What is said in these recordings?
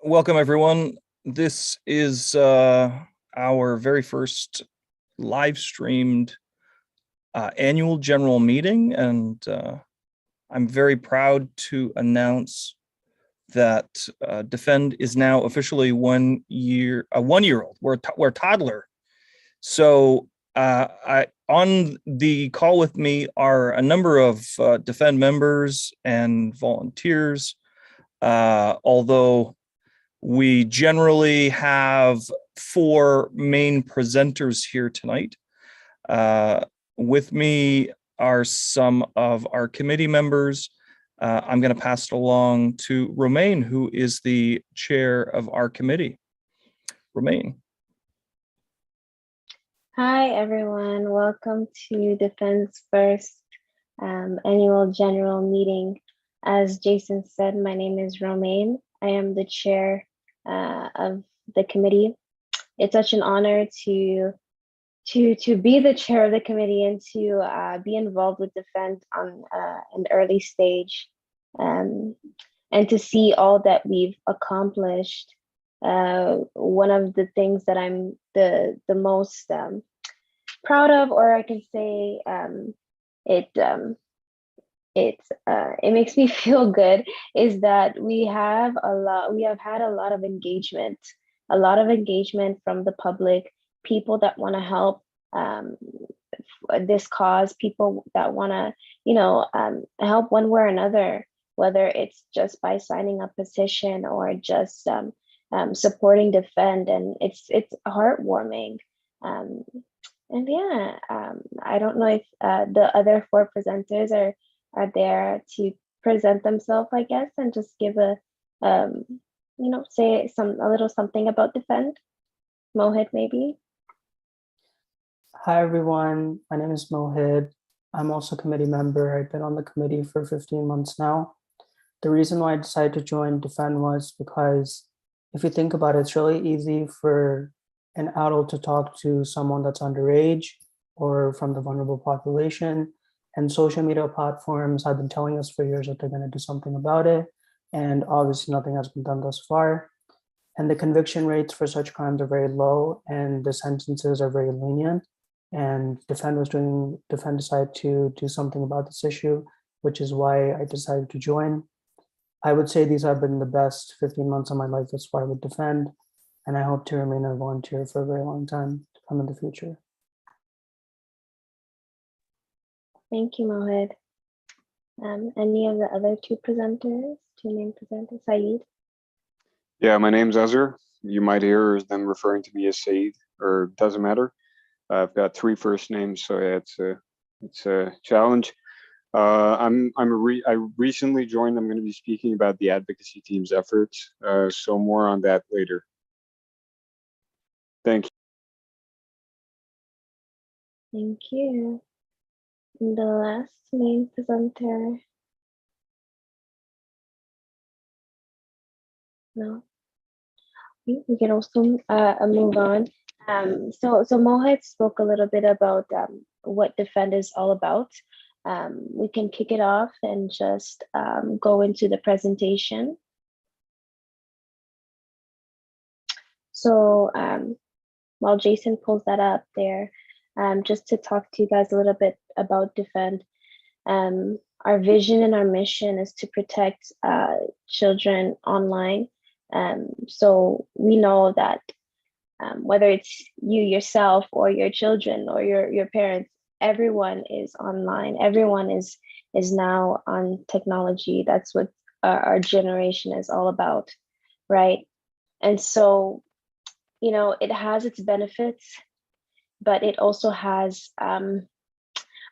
Welcome, everyone. This is our very first live streamed annual general meeting, and I'm very proud to announce that Defend is now officially 1 year, a 1-year-old. We're a toddler. So on the call with me are a number of Defend members and volunteers, although we generally have 4 main presenters here tonight. With me are some of our committee members. I'm going to pass it along to Romaine, who is the chair of our committee. Romaine. Hi, everyone. Welcome to Defend's first annual general meeting. As Jason said, my name is Romaine. I am the chair of the committee. It's such an honor to be the chair of the committee and to be involved with Defend on an early stage, and to see all that we've accomplished. One of the things that I'm the most proud of, or I can say it makes me feel good, is that we have had a lot of engagement from the public, people that want to help this cause, people that want to help one way or another, whether it's just by signing a petition or just supporting Defend, and it's heartwarming. And yeah, I don't know if the other 4 presenters are there to present themselves, I guess, and just give a say a little something about Defend. Mohit, maybe. Hi everyone, my name is Mohit. I'm also a committee member. I've been on the committee for 15 months now. The reason why I decided to join Defend was because if you think about it, it's really easy for an adult to talk to someone that's underage or from the vulnerable population. And social media platforms have been telling us for years that they're going to do something about it. And obviously nothing has been done thus far. And the conviction rates for such crimes are very low and the sentences are very lenient. And Defend decided to do something about this issue, which is why I decided to join. I would say these have been the best 15 months of my life thus far with Defend, and I hope to remain a volunteer for a very long time to come in the future. Thank you, Mohit. Any of the other 2 main presenters, Saeed? Yeah, my name's Azar. You might hear them referring to me as Saeed, or doesn't matter. I've got 3 first names, so yeah, it's a challenge. I recently joined. I'm going to be speaking about the advocacy team's efforts. So more on that later. Thank you. Thank you. And the last main presenter. No. We can also move on. So Mohit spoke a little bit about what Defend is all about. We can kick it off and just go into the presentation. So while Jason pulls that up there, just to talk to you guys a little bit about Defend. Our vision and our mission is to protect children online. So we know that whether it's you yourself or your children or your parents, everyone is online. Everyone is now on technology. That's what our generation is all about, right? And so, it has its benefits, but it also has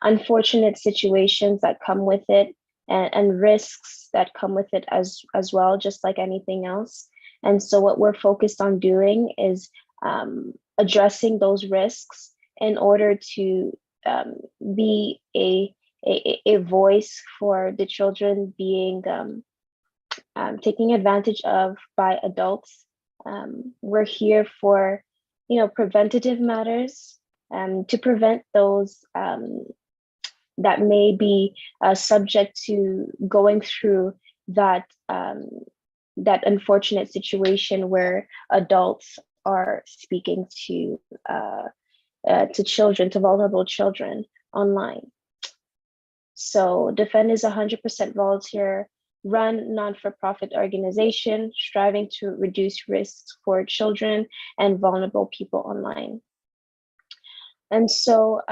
unfortunate situations that come with it, and risks that come with it as well, just like anything else. And so what we're focused on doing is addressing those risks in order to be a voice for the children being taken advantage of by adults. We're here for preventative matters, to prevent those that may be subject to going through that that unfortunate situation where adults are speaking to children, to vulnerable children online. So Defend is 100% volunteer run non-for-profit organization striving to reduce risks for children and vulnerable people online. And so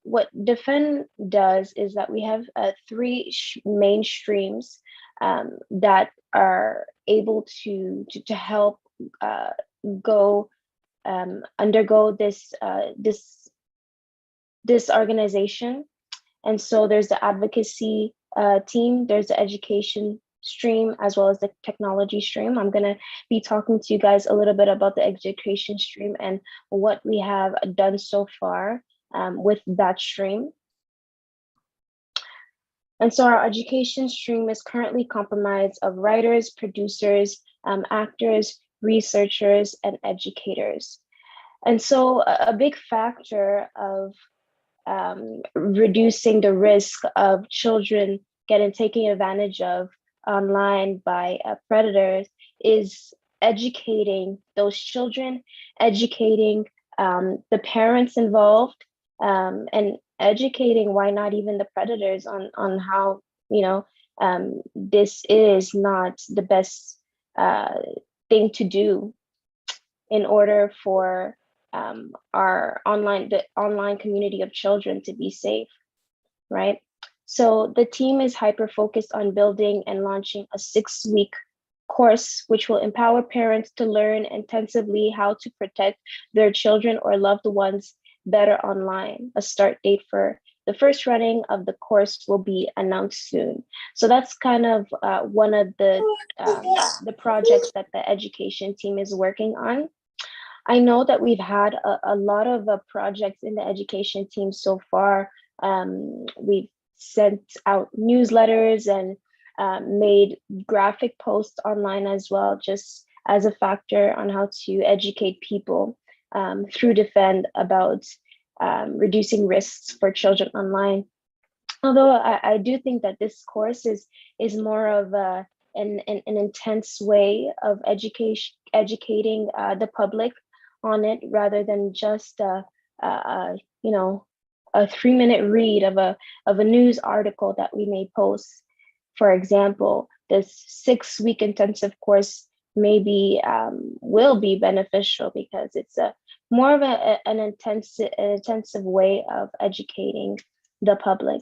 what Defend does is that we have three main streams that are able to help undergo this organization. And so there's the advocacy team, there's the education stream, as well as the technology stream. I'm going to be talking to you guys a little bit about the education stream and what we have done so far with that stream. And so our education stream is currently comprised of writers, producers, actors, researchers, and educators. And so a big factor of reducing the risk of children taken advantage of online by predators is educating those children, educating the parents involved, and educating, why not even the predators, on how, this is not the best thing to do in order for the online community of children to be safe, right? So the team is hyper-focused on building and launching a 6-week course, which will empower parents to learn intensively how to protect their children or loved ones better online. A start date for the first running of the course will be announced soon. So that's kind of one of the projects that the education team is working on. I know that we've had a lot of projects in the education team so far. We've sent out newsletters and made graphic posts online as well, just as a factor on how to educate people through Defend about reducing risks for children online. Although I do think that this course is more of an intense way of educating the public on it, rather than just a 3-minute read of a news article that we may post. For example, this 6-week intensive course maybe will be beneficial because it's more of an intensive way of educating the public.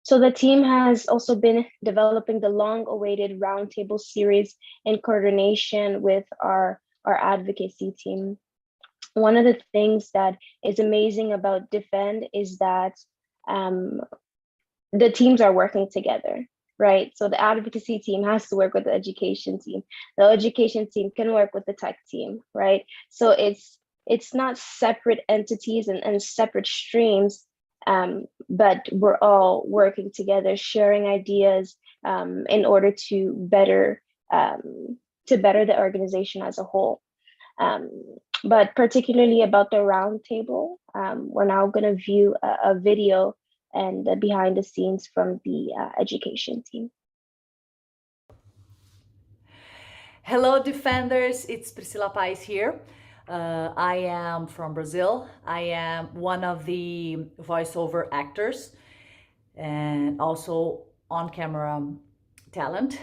So the team has also been developing the long-awaited roundtable series in coordination with our advocacy team. One of the things that is amazing about Defend is that the teams are working together, right? So the advocacy team has to work with the education team. The education team can work with the tech team, right? So it's not separate entities and separate streams, but we're all working together, sharing ideas in order to better the organization as a whole. But particularly about the roundtable, we're now going to view a video and the behind the scenes from the education team. Hello, Defenders. It's Priscila Pais here. I am from Brazil. I am one of the voiceover actors and also on-camera talent.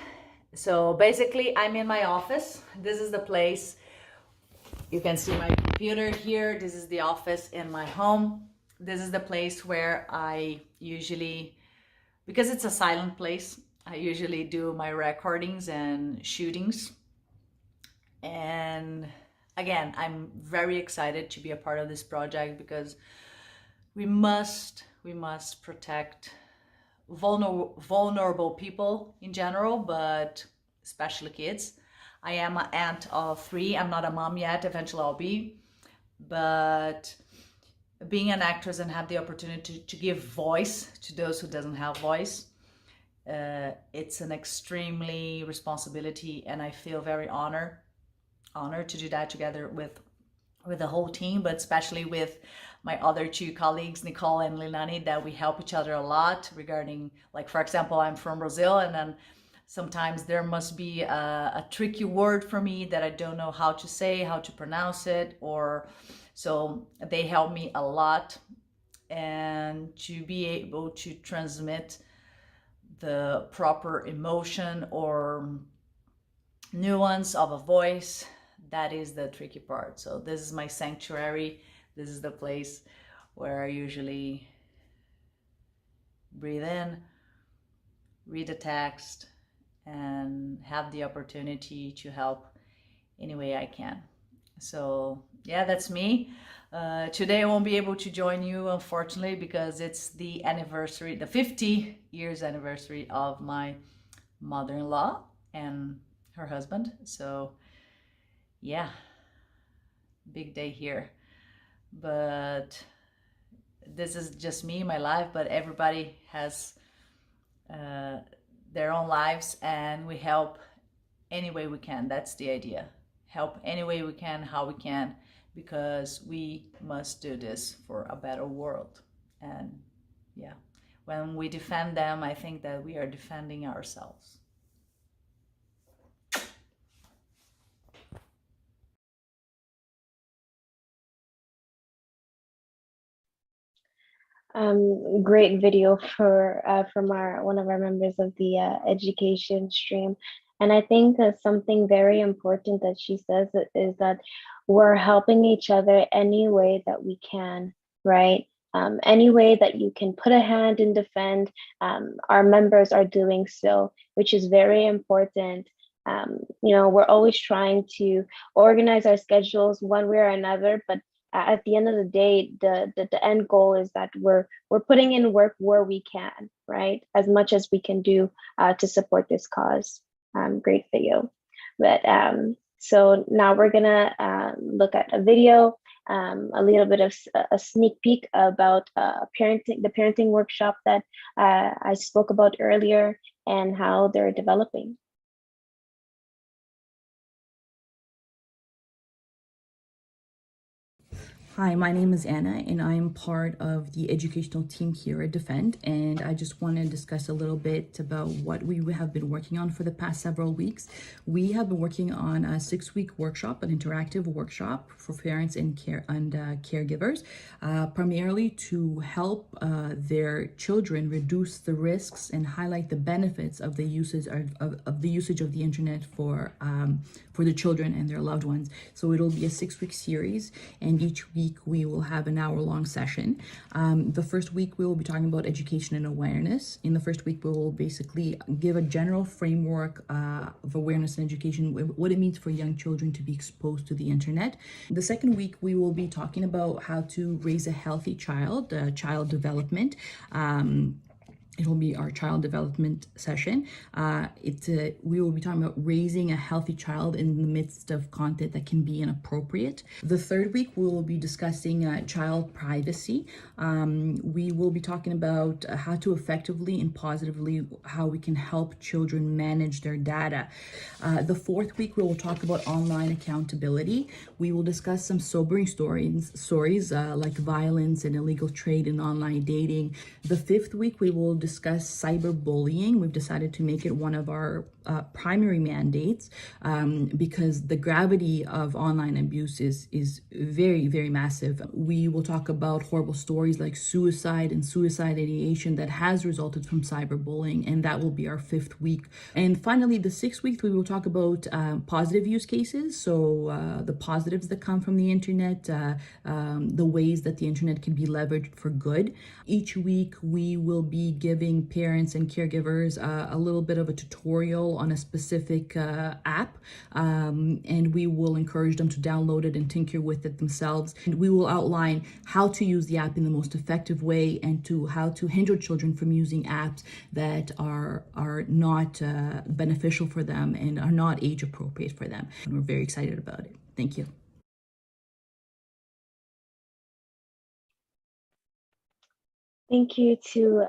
So basically, I'm in my office. This is the place. You can see my computer here. This is the office in my home. This is the place where I usually, because it's a silent place, I usually do my recordings and shootings. And again, I'm very excited to be a part of this project because we must protect vulnerable people in general, but especially kids. I am an aunt of 3. I'm not a mom yet. Eventually I'll be. But being an actress and have the opportunity to give voice to those who doesn't have voice, it's an extremely responsibility, and I feel very honored to do that together with with the whole team, but especially with my other two colleagues, Nicole and Lilani, that we help each other a lot regarding, like, for example, I'm from Brazil, and then sometimes there must be a tricky word for me that I don't know how to say, how to pronounce it, or so they help me a lot. And to be able to transmit the proper emotion or nuance of a voice, that is the tricky part. So this is my sanctuary. This is the place where I usually breathe in, read a text, and have the opportunity to help any way I can. So yeah, that's me. Today I won't be able to join you, unfortunately, because it's the anniversary, the 50 years anniversary of my mother-in-law and her husband. So yeah, big day here. But this is just me, my life, but everybody has their own lives, and we help any way we can. That's the idea. Help any way we can, how we can, because we must do this for a better world. And yeah, when we defend them, I think that we are defending ourselves. Great video for from one of our members of the education stream. And I think that something very important that she says is that we're helping each other any way that we can, right? Any way that you can put a hand and defend, our members are doing so, which is very important. You know, we're always trying to organize our schedules one way or another, but at the end of the day, the end goal is that we're putting in work where we can, right? As much as we can do to support this cause. Great video. But so now we're gonna look at a video, a little bit of a sneak peek about the parenting workshop that I spoke about earlier and how they're developing. Hi, my name is Anna, and I'm part of the educational team here at Defend, and I just want to discuss a little bit about what we have been working on for the past several weeks. We have been working on a 6-week workshop, an interactive workshop for parents and caregivers, primarily to help their children reduce the risks and highlight the benefits of the usage of the internet for the children and their loved ones. So it'll be a 6-week series, and each week we will have an hour-long session. The first week we will be talking about education and awareness. In the first week we will basically give a general framework of awareness and education, what it means for young children to be exposed to the internet. The second week we will be talking about how to raise a healthy child, child development. It will be our child development session. We will be talking about raising a healthy child in the midst of content that can be inappropriate. The third week, we will be discussing child privacy. We will be talking about how to effectively and positively, how we can help children manage their data. The fourth week, we will talk about online accountability. We will discuss some sobering stories like violence and illegal trade in online dating. The fifth week, we will discuss cyberbullying. We've decided to make it one of our primary mandates because the gravity of online abuse is very, very massive. We will talk about horrible stories like suicide and suicide ideation that has resulted from cyberbullying, and that will be our fifth week. And finally, the sixth week, we will talk about positive use cases. So the positives that come from the internet, the ways that the internet can be leveraged for good. Each week, we will be giving parents and caregivers a little bit of a tutorial on a specific app, and we will encourage them to download it and tinker with it themselves. And we will outline how to use the app in the most effective way and how to hinder children from using apps that are not beneficial for them and are not age appropriate for them. And we're very excited about it. Thank you. Thank you to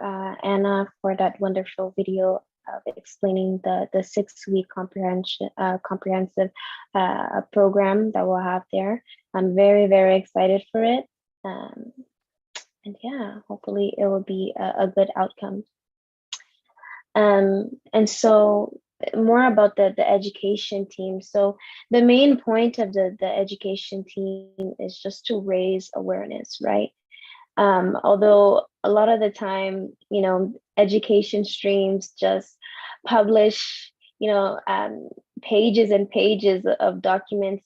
Anna for that wonderful video. explaining the 6-week comprehensive program that we'll have there. I'm very, very excited for it. And yeah, hopefully it will be a good outcome. And so more about the education team. So the main point of the education team is just to raise awareness, right? Although a lot of the time, you know, education streams just publish, you know, pages and pages of documents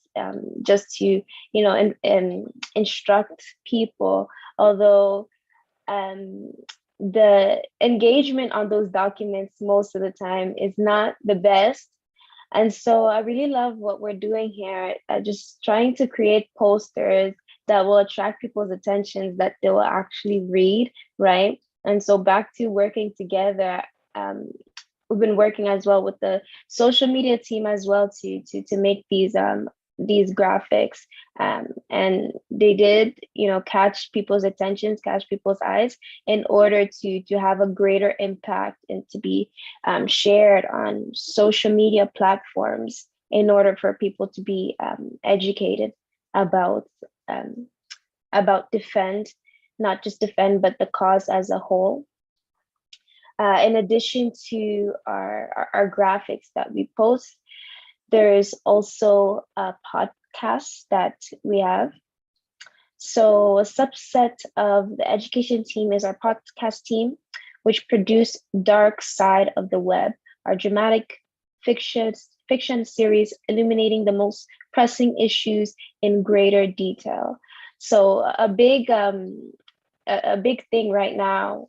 just to, you know, and instruct people. Although the engagement on those documents most of the time is not the best. And so I really love what we're doing here, just trying to create posters that will attract people's attentions that they will actually read, right? And so back to working together, we've been working as well with the social media team as well to make these graphics, and they did, you know, catch people's attentions, catch people's eyes in order to have a greater impact and to be shared on social media platforms in order for people to be educated about Defend, not just Defend, but the cause as a whole. In addition to our graphics that we post, there is also a podcast that we have. So a subset of the education team is our podcast team, which produce Dark Side of the Web, our dramatic fiction series illuminating the most pressing issues in greater detail. So a big thing right now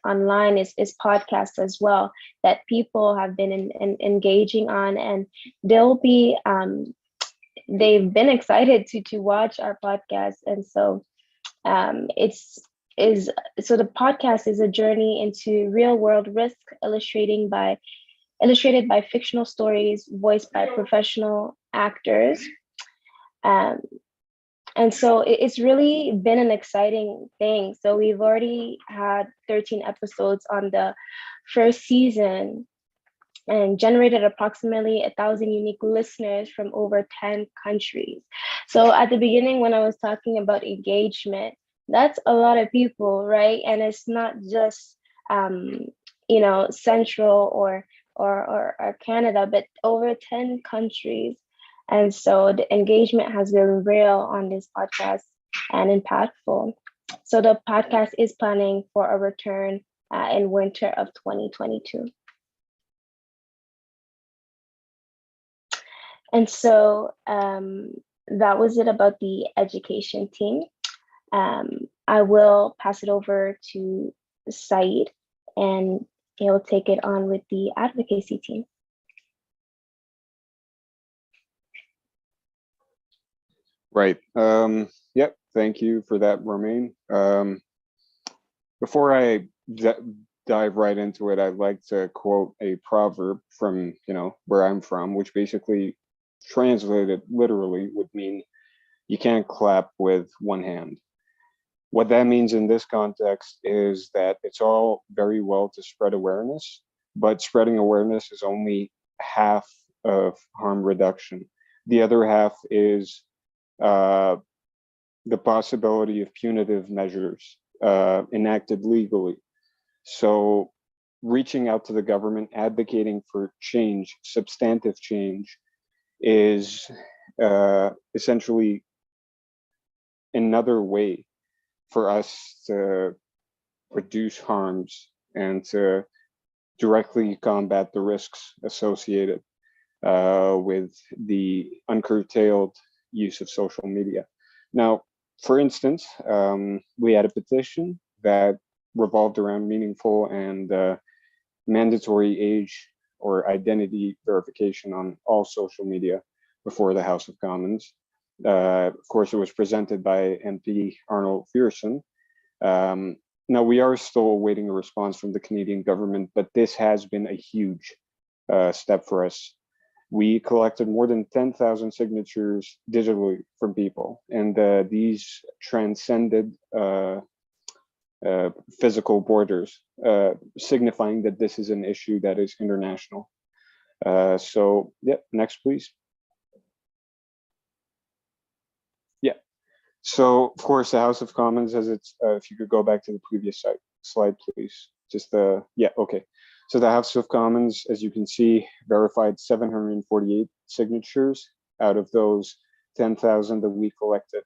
online is podcasts as well that people have been engaging on, and they'll be they've been excited to watch our podcast. And so so the podcast is a journey into real world risk, illustrated by fictional stories voiced by professional actors. And so it's really been an exciting thing. So we've already had 13 episodes on the first season and generated approximately 1,000 unique listeners from over 10 countries. So at the beginning, when I was talking about engagement, that's a lot of people, right? And it's not just, you know, Central or Canada, but over 10 countries. And so the engagement has been real on this podcast and impactful. So the podcast is planning for a return in winter of 2022. And so that was it about the education team. I will pass it over to Saeed, and he'll take it on with the advocacy team. Right. Yep. Thank you for that, Romain. Before I dive right into it, I'd like to quote a proverb from, you know, where I'm from, which basically translated literally would mean you can't clap with one hand. What that means in this context is that it's all very well to spread awareness, but spreading awareness is only half of harm reduction. The other half is the possibility of punitive measures enacted legally. So reaching out to the government, advocating for change, substantive change, is essentially another way for us to reduce harms and to directly combat the risks associated with the uncurtailed use of social media. Now, for instance, we had a petition that revolved around meaningful and mandatory age or identity verification on all social media before the House of Commons. Of course, it was presented by MP Arnold Fierson. Now, we are still awaiting a response from the Canadian government, but this has been a huge step for us. We collected more than 10,000 signatures digitally from people, and these transcended physical borders, signifying that this is an issue that is international. So, yeah, next, please. Yeah. So, of course, the House of Commons has its, if you could go back to the previous slide, please. Just the, yeah, okay. So the House of Commons, as you can see, verified 748 signatures out of those 10,000 that we collected.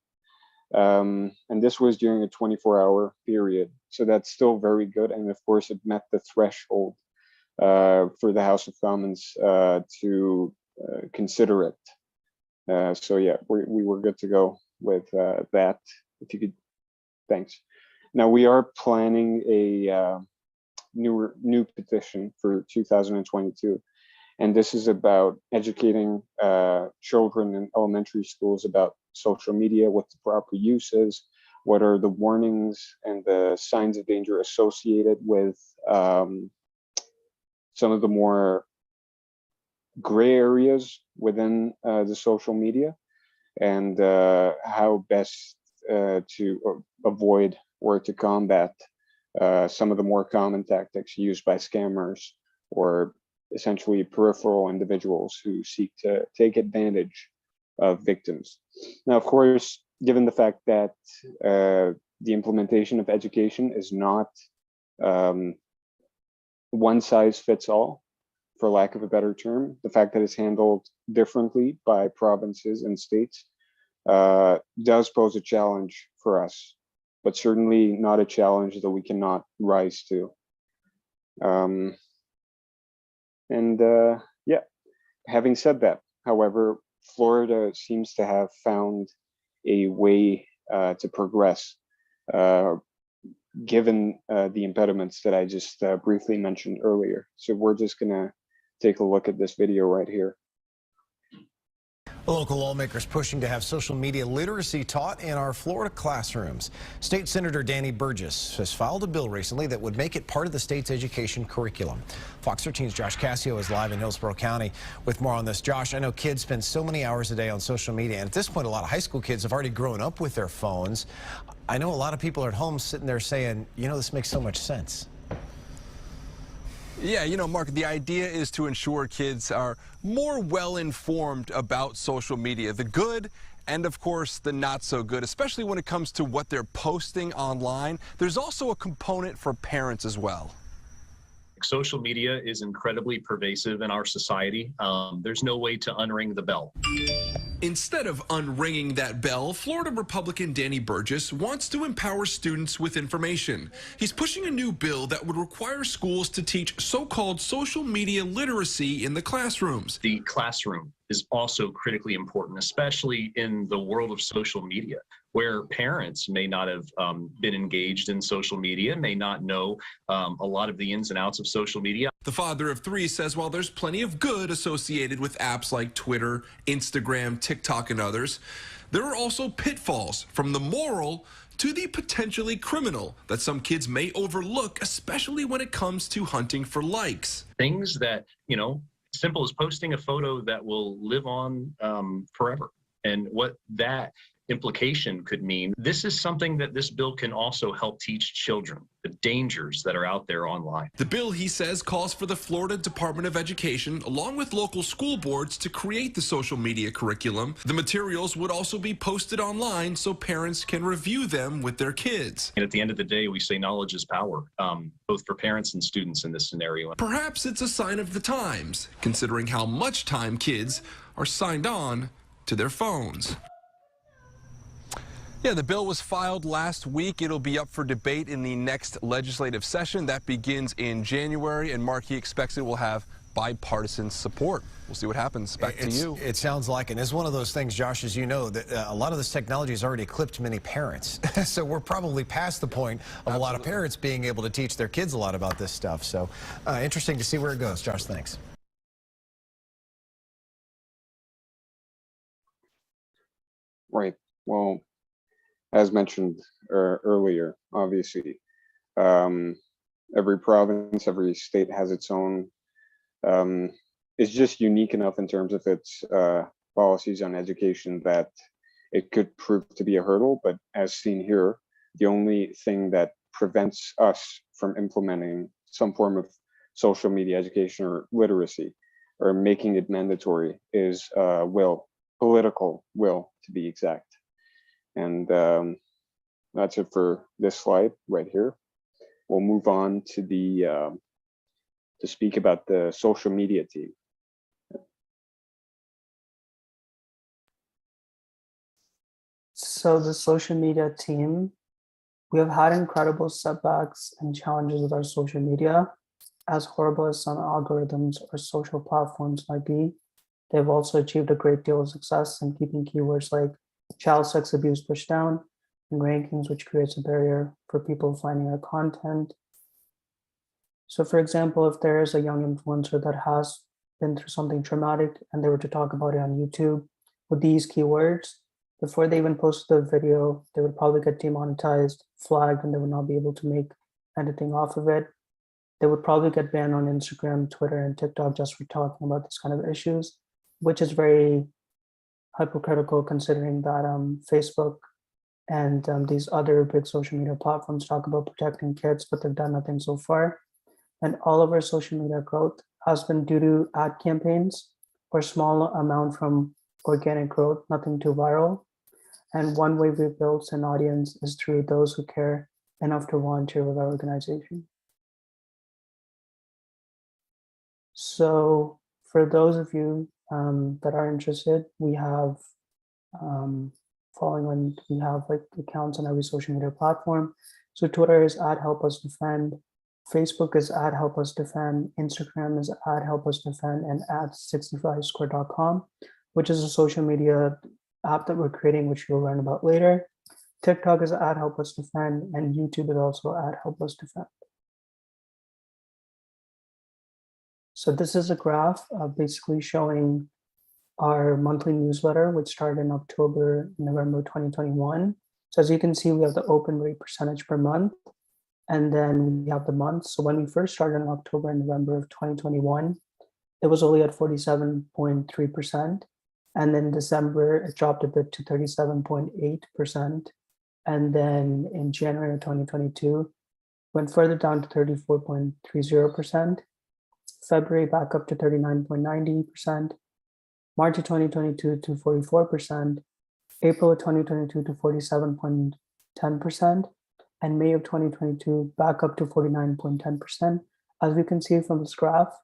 And this was during a 24-hour period. So that's still very good. And of course, it met the threshold for the House of Commons to consider it. So yeah, we were good to go with that. If you could, thanks. Now we are planning a new petition for 2022. And this is about educating children in elementary schools about social media, what the proper use is, what are the warnings and the signs of danger associated with some of the more gray areas within the social media, and how best to avoid or to combat some of the more common tactics used by scammers or essentially peripheral individuals who seek to take advantage of victims. Now, of course, given the fact that the implementation of education is not one size fits all, for lack of a better term, the fact that it's handled differently by provinces and states does pose a challenge for us, but certainly not a challenge that we cannot rise to. Yeah, having said that, however, Florida seems to have found a way to progress, given the impediments that I just briefly mentioned earlier. So we're just gonna take a look at this video right here. Local lawmakers pushing to have social media literacy taught in our Florida classrooms. State Senator Danny Burgess has filed a bill recently that would make it part of the state's education curriculum. Fox 13's Josh Cassio is live in Hillsborough County with more on this. Josh, I know kids spend so many hours a day on social media, and at this point, a lot of high school kids have already grown up with their phones. I know a lot of people are at home sitting there saying, you know, this makes so much sense. Yeah, you know, Mark, the idea is to ensure kids are more well-informed about social media, the good and, of course, the not so good, especially when it comes to what they're posting online. There's also a component for parents as well. Social media is incredibly pervasive in our society. There's no way to unring the bell. Instead of unringing that bell, Florida Republican Danny Burgess wants to empower students with information. He's pushing a new bill that would require schools to teach so-called social media literacy in the classrooms. The classroom is also critically important, especially in the world of social media, where parents may not have been engaged in social media, may not know a lot of the ins and outs of social media. The father of three says while there's plenty of good associated with apps like Twitter, Instagram, TikTok, and others, there are also pitfalls from the moral to the potentially criminal that some kids may overlook, especially when it comes to hunting for likes. Things that, you know, simple as posting a photo that will live on forever, and what that implication could mean. This is something that this bill can also help teach children, the dangers that are out there online. The bill, he says, calls for the Florida Department of Education, along with local school boards, to create the social media curriculum. The materials would also be posted online so parents can review them with their kids. And at the end of the day, we say knowledge is power, both for parents and students in this scenario. Perhaps it's a sign of the times, considering how much time kids are signed on to their phones. Yeah, the bill was filed last week. It'll be up for debate in the next legislative session. That begins in January, and Mark, he expects it will have bipartisan support. We'll see what happens. Back to you. It sounds like, and it's one of those things, Josh, as you know, that a lot of this technology has already eclipsed many parents. So we're probably past the point of a lot of parents being able to teach their kids a lot about this stuff. So interesting to see where it goes. Josh, thanks. Right. Well, as mentioned earlier, obviously, every province, every state has its own, it's just unique enough in terms of its policies on education that it could prove to be a hurdle. But as seen here, the only thing that prevents us from implementing some form of social media education or literacy, or making it mandatory, is political will, to be exact. And that's it for this slide right here. We'll move on to to speak about the social media team. So the social media team, we have had incredible setbacks and challenges with our social media. As horrible as some algorithms or social platforms might be, they've also achieved a great deal of success in keeping keywords like child sex abuse pushed down in rankings, which creates a barrier for people finding our content. So for example, if there is a young influencer that has been through something traumatic and they were to talk about it on YouTube with these keywords, before they even post the video, they would probably get demonetized, flagged, and they would not be able to make anything off of it. They would probably get banned on Instagram, Twitter, and TikTok just for talking about this kind of issues, which is very hypocritical considering that Facebook and these other big social media platforms talk about protecting kids, but they've done nothing so far. And all of our social media growth has been due to ad campaigns or small amount from organic growth, nothing too viral. And one way we've built an audience is through those who care enough to volunteer with our organization. So for those of you that are interested, we have we have like accounts on every social media platform. So Twitter is @HelpUsDefend, Facebook is @HelpUsDefend, Instagram is @HelpUsDefend, and @65square.com, which is a social media app that we're creating, which you'll learn about later. TikTok is @HelpUsDefend, and YouTube is also @HelpUsDefend. So this is a graph basically showing our monthly newsletter, which started in November 2021. So as you can see, we have the open rate percentage per month, and then we have the months. So when we first started in October and November of 2021, it was only at 47.3%. And then December, it dropped a bit to 37.8%. And then in January of 2022, went further down to 34.30%. February back up to 39.90%. March of 2022 to 44%. April of 2022 to 47.10%. And May of 2022 back up to 49.10%. As we can see from this graph,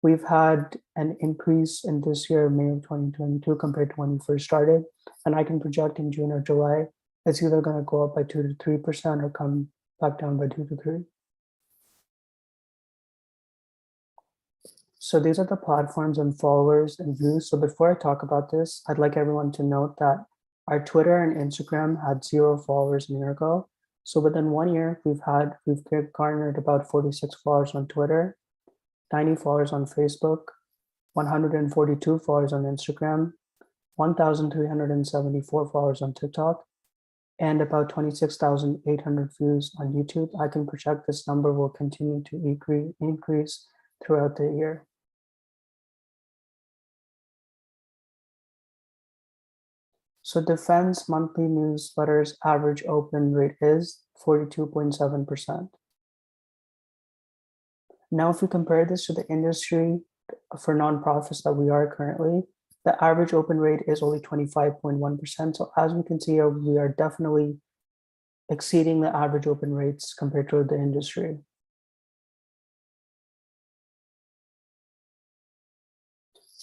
we've had an increase in this year, May of 2022, compared to when we first started. And I can project in June or July, it's either going to go up by 2 to 3% or come back down by 2 to 3. So these are the platforms and followers and views. So before I talk about this, I'd like everyone to note that our Twitter and Instagram had 0 followers a year ago. So within 1 year, we've garnered about 46 followers on Twitter, 90 followers on Facebook, 142 followers on Instagram, 1,374 followers on TikTok, and about 26,800 views on YouTube. I can project this number will continue to increase throughout the year. So Defend's monthly newsletters average open rate is 42.7%. Now, if we compare this to the industry for nonprofits that we are currently, the average open rate is only 25.1%. So as we can see, we are definitely exceeding the average open rates compared to the industry.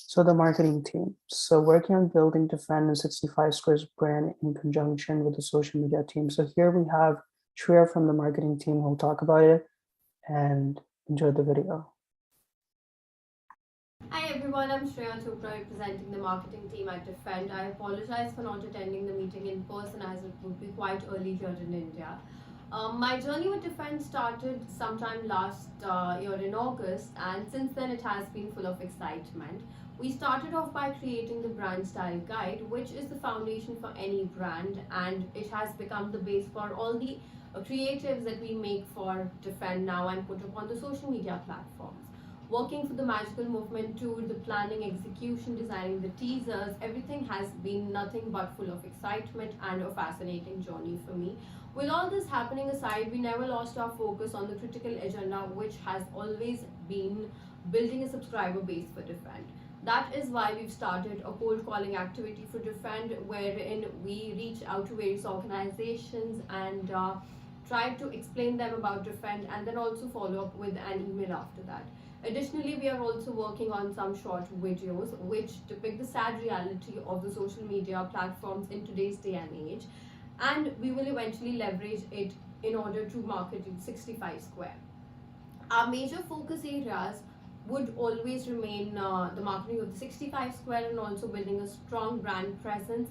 So the marketing team. So working on building Defend and 65 Square's brand in conjunction with the social media team. So here we have Shreya from the marketing team who'll talk about it, and enjoy the video. Hi everyone, I'm Shreya Chopra representing the marketing team at Defend. I apologize for not attending the meeting in person as it would be quite early here in India. My journey with Defend started sometime last year in August, and since then it has been full of excitement. We started off by creating the brand style guide, which is the foundation for any brand, and it has become the base for all the creatives that we make for Defend now and put upon the social media platforms. working for the Magical Movement Tour, the planning, execution, designing the teasers, everything has been nothing but full of excitement and a fascinating journey for me. With all this happening aside, we never lost our focus on the critical agenda, which has always been building a subscriber base for Defend. That is why we've started a cold calling activity for Defend, wherein we reach out to various organizations and try to explain them about Defend, and then also follow up with an email after that. Additionally, we are also working on some short videos which depict the sad reality of the social media platforms in today's day and age, and we will eventually leverage it in order to market it 65 Square. Our major focus areas would always remain the marketing of the 65 Square and also building a strong brand presence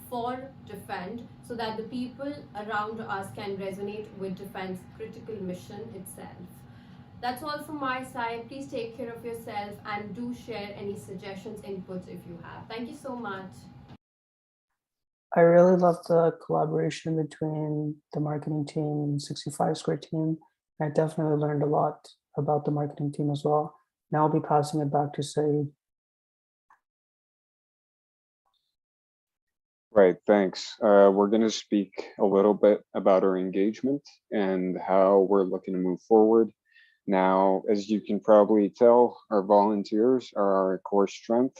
for Defend, so that the people around us can resonate with Defend's critical mission itself. That's all from my side. Please take care of yourself and do share any suggestions, inputs if you have. Thank you so much. I really love the collaboration between the marketing team and 65 Square team. I definitely learned a lot about the marketing team as well. Now I'll be passing it back to Saeed. Right, thanks. We're going to speak a little bit about our engagement and how we're looking to move forward. Now, as you can probably tell, our volunteers are our core strength.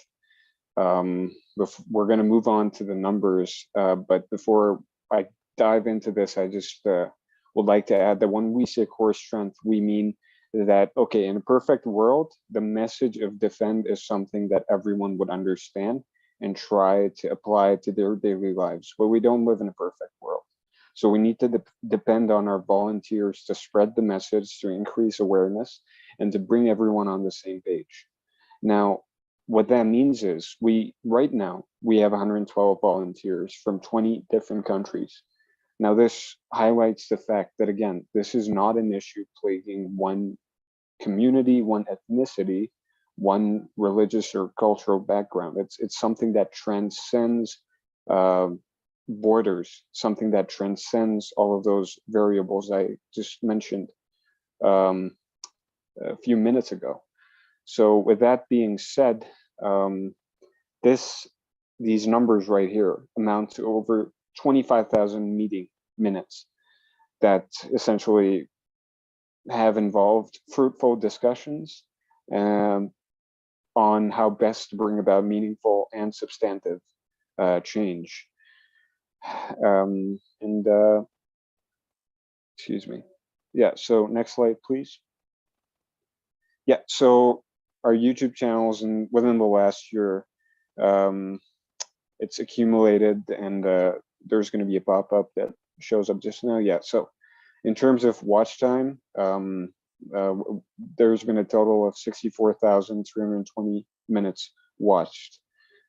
We're going to move on to the numbers, but before I dive into this, I just would like to add that when we say core strength, we mean that, okay, in a perfect world, the message of Defend is something that everyone would understand and try to apply to their daily lives, but we don't live in a perfect world. So we need to depend on our volunteers to spread the message, to increase awareness, and to bring everyone on the same page. Now, what that means is right now, we have 112 volunteers from 20 different countries. Now, this highlights the fact that, again, this is not an issue plaguing one community, one ethnicity, one religious or cultural background. It's something that transcends borders, something that transcends all of those variables I just mentioned a few minutes ago. So with that being said, these numbers right here amount to over 25,000 meeting minutes that essentially have involved fruitful discussions on how best to bring about meaningful and substantive change. Excuse me. Yeah, so next slide, please. Yeah, so our YouTube channels, and within the last year, it's accumulated, and there's going to be a pop-up that shows up just now. Yeah, so in terms of watch time, there's been a total of 64,320 minutes watched.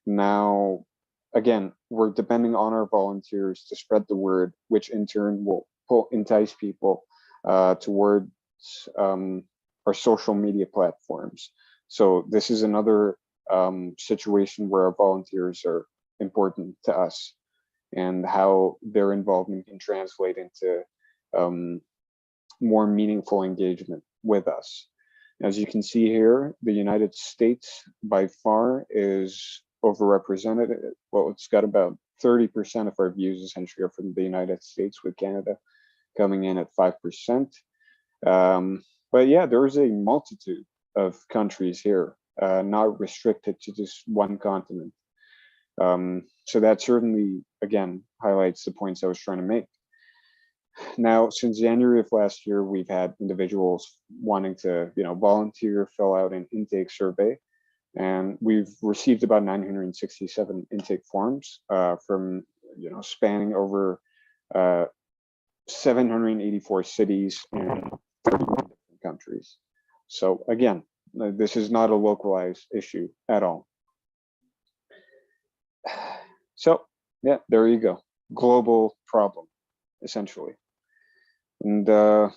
Now, again, we're depending on our volunteers to spread the word, which in turn will entice people towards our social media platforms. So this is another situation where our volunteers are important to us, and how their involvement can translate into more meaningful engagement with us. As you can see here, the United States by far is overrepresented. Well, it's got about 30% of our views essentially are from the United States, with Canada coming in at 5%. But yeah, there is a multitude of countries here, not restricted to just one continent. So that certainly, again, highlights the points I was trying to make. Now, since January of last year, we've had individuals wanting to, volunteer, fill out an intake survey, and we've received about 967 intake forms from, spanning over 784 cities and 31 different countries. So again, this is not a localized issue at all. So yeah, there you go. Global problem, essentially. And yeah,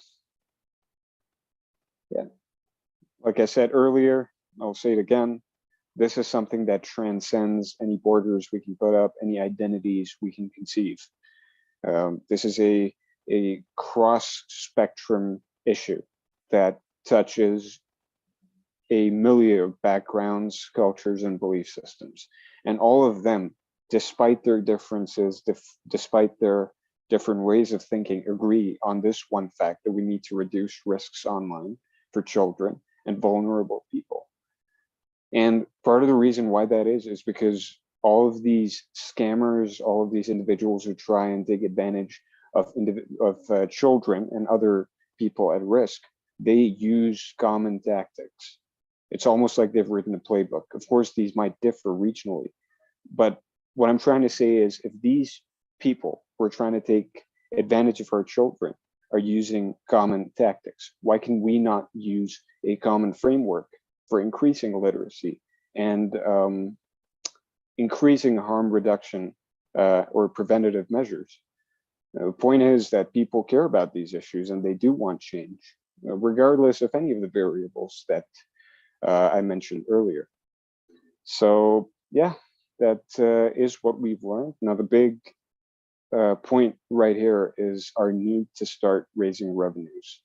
like I said earlier, I'll say it again, this is something that transcends any borders we can put up, any identities we can conceive. This is a cross-spectrum issue that touches a milieu of backgrounds, cultures, and belief systems. And all of them, despite their differences, despite their different ways of thinking, agree on this one fact, that we need to reduce risks online for children and vulnerable people. And part of the reason why that is because all of these scammers, all of these individuals who try and take advantage of children and other people at risk, they use common tactics. It's almost like they've written a playbook. Of course, these might differ regionally, but what I'm trying to say is, if these people who are trying to take advantage of our children are using common tactics, why can we not use a common framework for increasing literacy and increasing harm reduction or preventative measures? The point is that people care about these issues and they do want change, regardless of any of the variables that I mentioned earlier. So yeah, that is what we've learned. Now, the big point right here is our need to start raising revenues.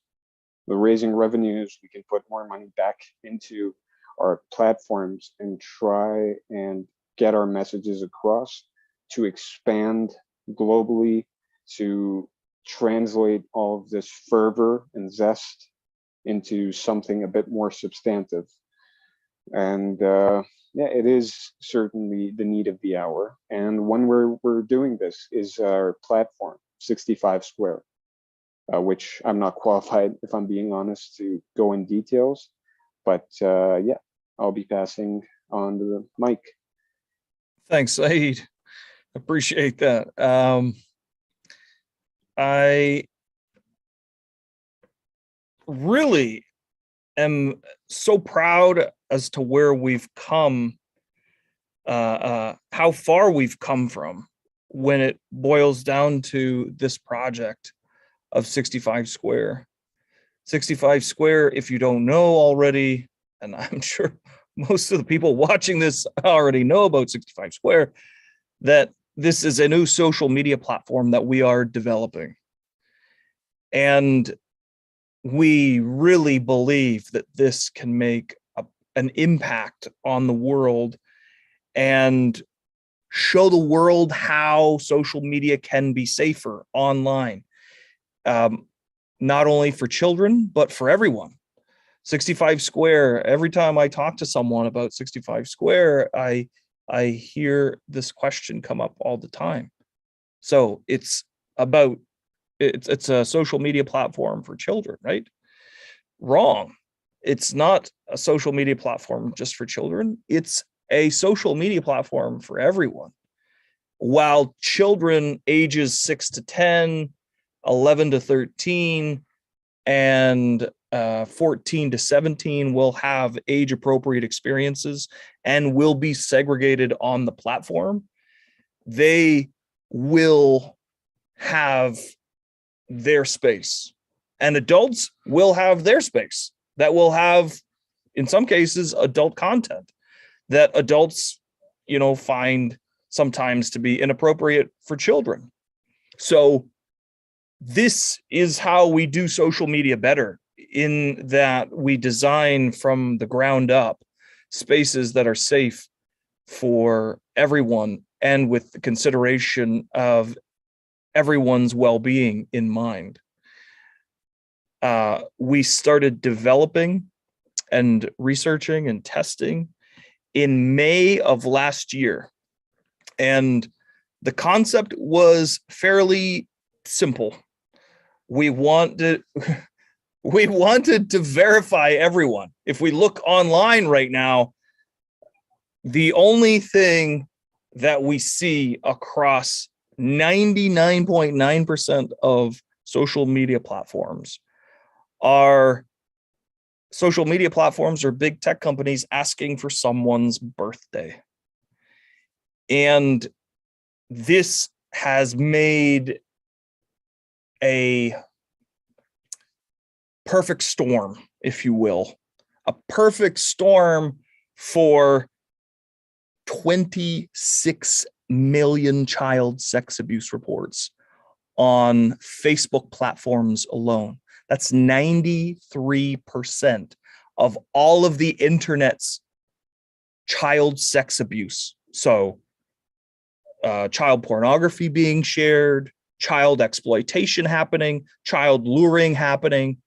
The raising revenues, we can put more money back into our platforms and try and get our messages across, to expand globally, to translate all of this fervor and zest into something a bit more substantive. And yeah, it is certainly the need of the hour. And one where we're doing this is our platform, 65 Square, which I'm not qualified, if I'm being honest, to go in details. But yeah, I'll be passing on the mic. Thanks, Saeed. Appreciate that. I really am so proud as to where we've come, how far we've come from when it boils down to this project of 65 Square. 65 Square, if you don't know already, and I'm sure most of the people watching this already know about 65 Square, that this is a new social media platform that we are developing. And we really believe that this can make an impact on the world and show the world how social media can be safer online, not only for children, but for everyone. 65 Square, every time I talk to someone about 65 Square, I hear this question come up all the time. So it's a social media platform for children, right? Wrong. It's not a social media platform just for children. It's a social media platform for everyone. While children ages 6 to 10, 11 to 13, and 14 to 17 will have age appropriate experiences and will be segregated on the platform, they will have their space, and adults will have their space that will have, in some cases, adult content that adults, find sometimes to be inappropriate for children. So this is how we do social media better, in that we design from the ground up spaces that are safe for everyone and with the consideration of everyone's well-being in mind. We started developing and researching and testing in May of last year. And the concept was fairly simple. We wanted to verify everyone. If we look online right now, the only thing that we see across 99.9% of social media platforms are big tech companies asking for someone's birthday. And this has made a perfect storm, if you will, a perfect storm for 26 million child sex abuse reports on Facebook platforms alone. That's 93% of all of the internet's child sex abuse. So child pornography being shared, child exploitation happening, child luring happening,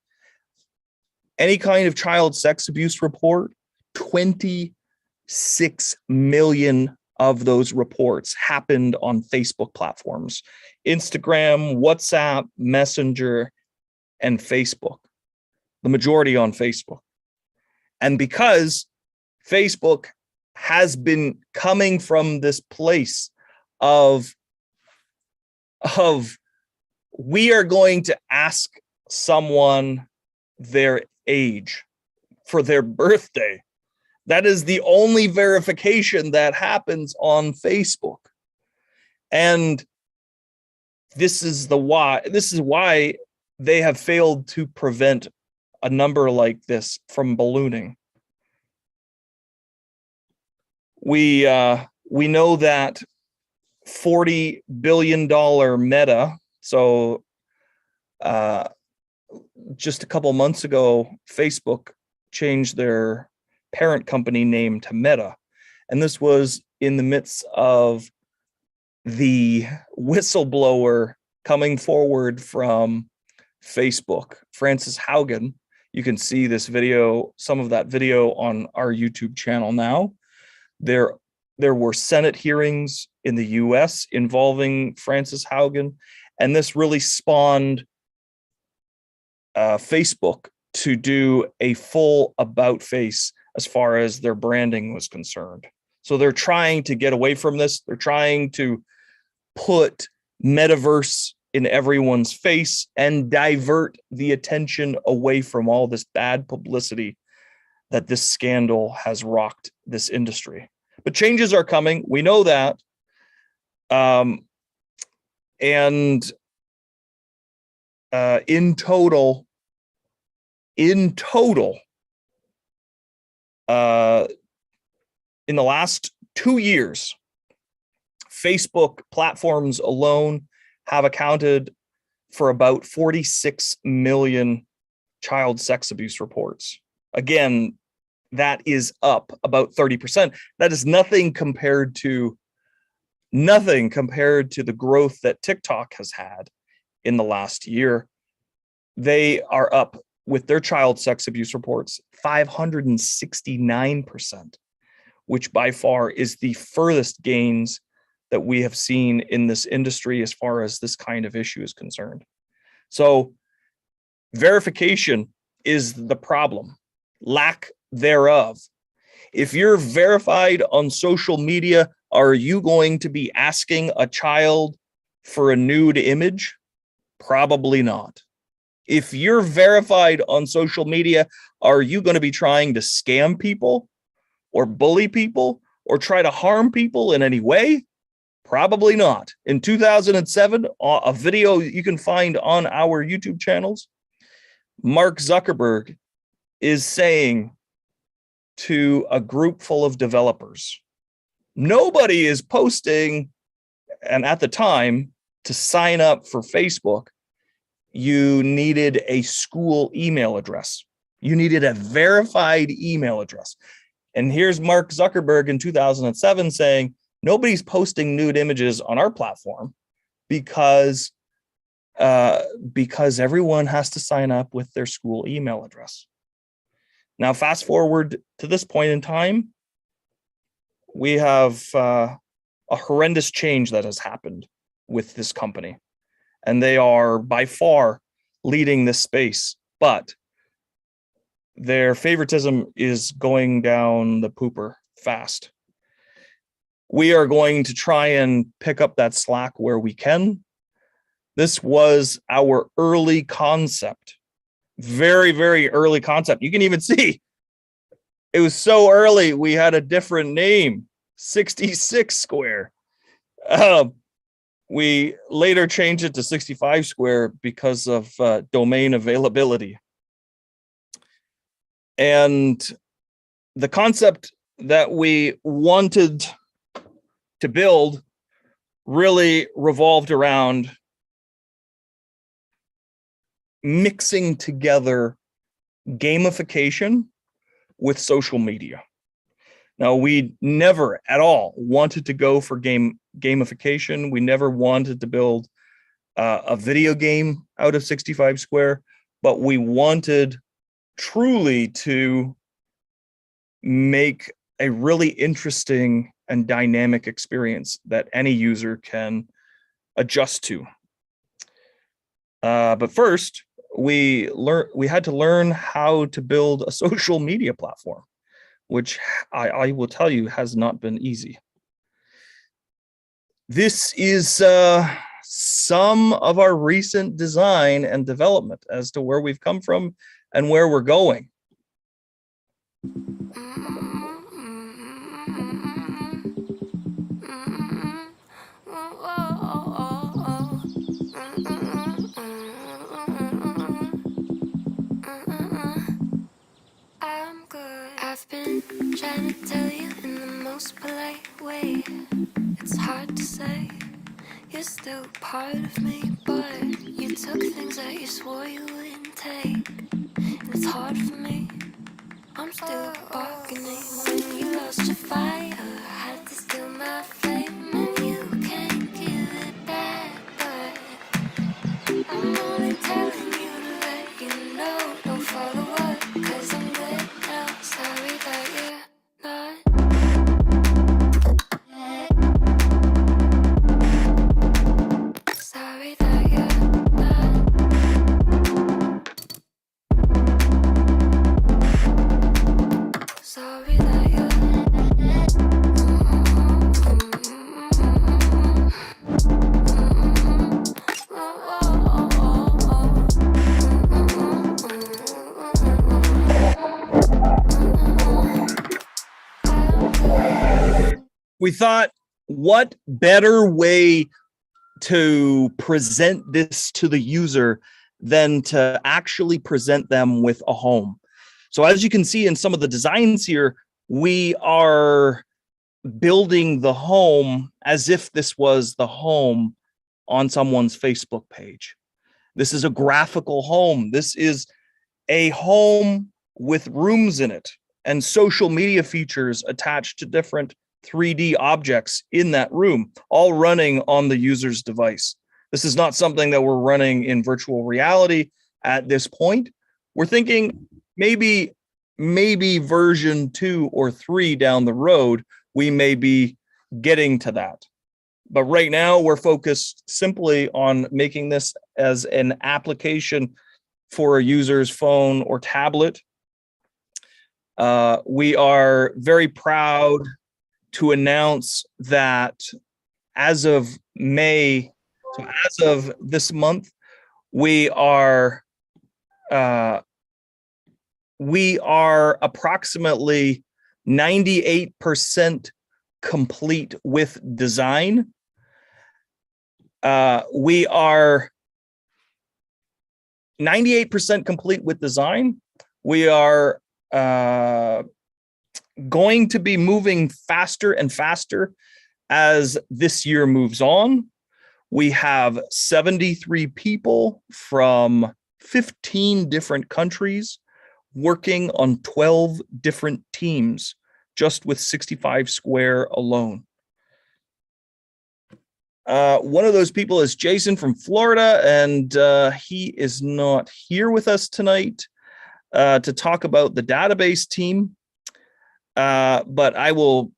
any kind of child sex abuse report, 26 million of those reports happened on Facebook platforms, Instagram, WhatsApp, Messenger, and Facebook, the majority on Facebook. And because Facebook has been coming from this place of we are going to ask someone their age for their birthday. That is the only verification that happens on Facebook. And this is why they have failed to prevent a number like this from ballooning. We know that $40 billion Meta, so just a couple months ago, Facebook changed their parent company name to Meta. And this was in the midst of the whistleblower coming forward from Facebook, Frances Haugen. You can see this video, some of that video on our YouTube channel now. There were Senate hearings in the US involving Frances Haugen, and this really spawned Facebook to do a full about face as far as their branding was concerned. So they're trying to get away from this. They're trying to put metaverse in everyone's face and divert the attention away from all this bad publicity that this scandal has rocked this industry. But changes are coming. We know that. And in total, in the last 2 years, Facebook platforms alone have accounted for about 46 million child sex abuse reports. Again, that is up about 30%. That is nothing compared to the growth that TikTok has had in the last year. They are up with their child sex abuse reports 569%, which by far is the furthest gains that we have seen in this industry as far as this kind of issue is concerned. So verification is the problem, lack thereof. If you're verified on social media, are you going to be asking a child for a nude image? Probably not. If you're verified on social media, are you going to be trying to scam people or bully people or try to harm people in any way? Probably not. In 2007, a video you can find on our YouTube channels, Mark Zuckerberg is saying to a group full of developers, nobody is posting, and at the time, to sign up for Facebook, you needed a school email address. You needed a verified email address. And here's Mark Zuckerberg in 2007 saying, nobody's posting nude images on our platform because everyone has to sign up with their school email address. Now, fast forward to this point in time, we have a horrendous change that has happened with this company, and they are by far leading this space, but their favoritism is going down the pooper fast. We are going to try and pick up that slack where we can. This was our early concept, very, very early concept. You can even see it was so early, we had a different name, 66 Square. We later changed it to 65 Square because of domain availability. And the concept that we wanted to build really revolved around mixing together gamification with social media. Now, we never at all wanted to go for gamification. We never wanted to build a video game out of 65 Square, but we wanted truly to make a really interesting and dynamic experience that any user can adjust to. But first, we had to learn how to build a social media platform, which I will tell you has not been easy. This is some of our recent design and development as to where we've come from and where we're going. I've been trying to tell you in the most polite way. It's hard to say, you're still part of me, but you took things that you swore you wouldn't take. And it's hard for me, I'm still bargaining. When you lost your fire, I had to steal my flame, and you can't give it back, but I'm only telling you to let you know. Don't follow up, 'cause I'm good now. Sorry that you're not. Sorry that you're not. Sorry that you're We thought, what better way to present this to the user than to actually present them with a home? So as you can see in some of the designs here, we are building the home as if this was the home on someone's Facebook page. This is a graphical home. This is a home with rooms in it and social media features attached to different 3D objects in that room, all running on the user's device. This is not something that we're running in virtual reality at this point. We're thinking maybe version 2 or 3 down the road, we may be getting to that. But right now we're focused simply on making this as an application for a user's phone or tablet. We are very proud to announce that as of May, so as of this month, we are approximately 98% complete with design. We are 98% complete with design. We are going to be moving faster and faster as this year moves on. We have 73 people from 15 different countries working on 12 different teams just with 65 Square alone. One of those people is Jason from Florida, and he is not here with us tonight to talk about the database team. But I will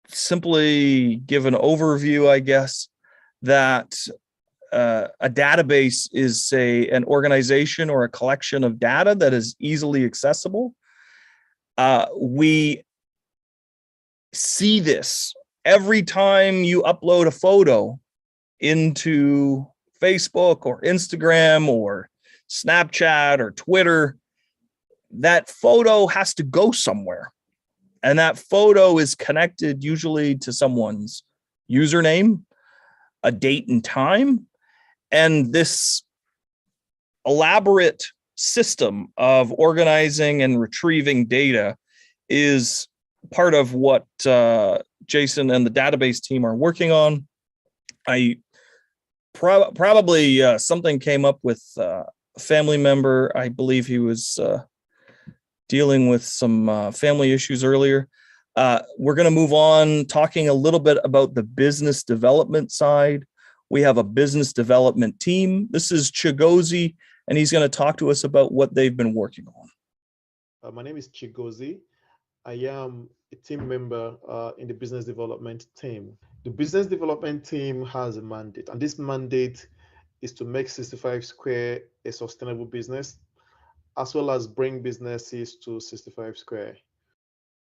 simply give an overview, I guess, that a database is an organization or a collection of data that is easily accessible. We see this every time you upload a photo into Facebook or Instagram or Snapchat or Twitter. That photo has to go somewhere. And that photo is connected usually to someone's username, a date and time, and this elaborate system of organizing and retrieving data is part of what Jason and the database team are working on. I probably something came up with a family member. I believe he was dealing with some family issues earlier. We're going to move on talking a little bit about the business development side. We have a business development team. This is Chigozie, and he's going to talk to us about what they've been working on. My name is Chigozie. I am a team member in the business development team. The business development team has a mandate, and this mandate is to make 65 Square a sustainable business, as well as bring businesses to 65 Square.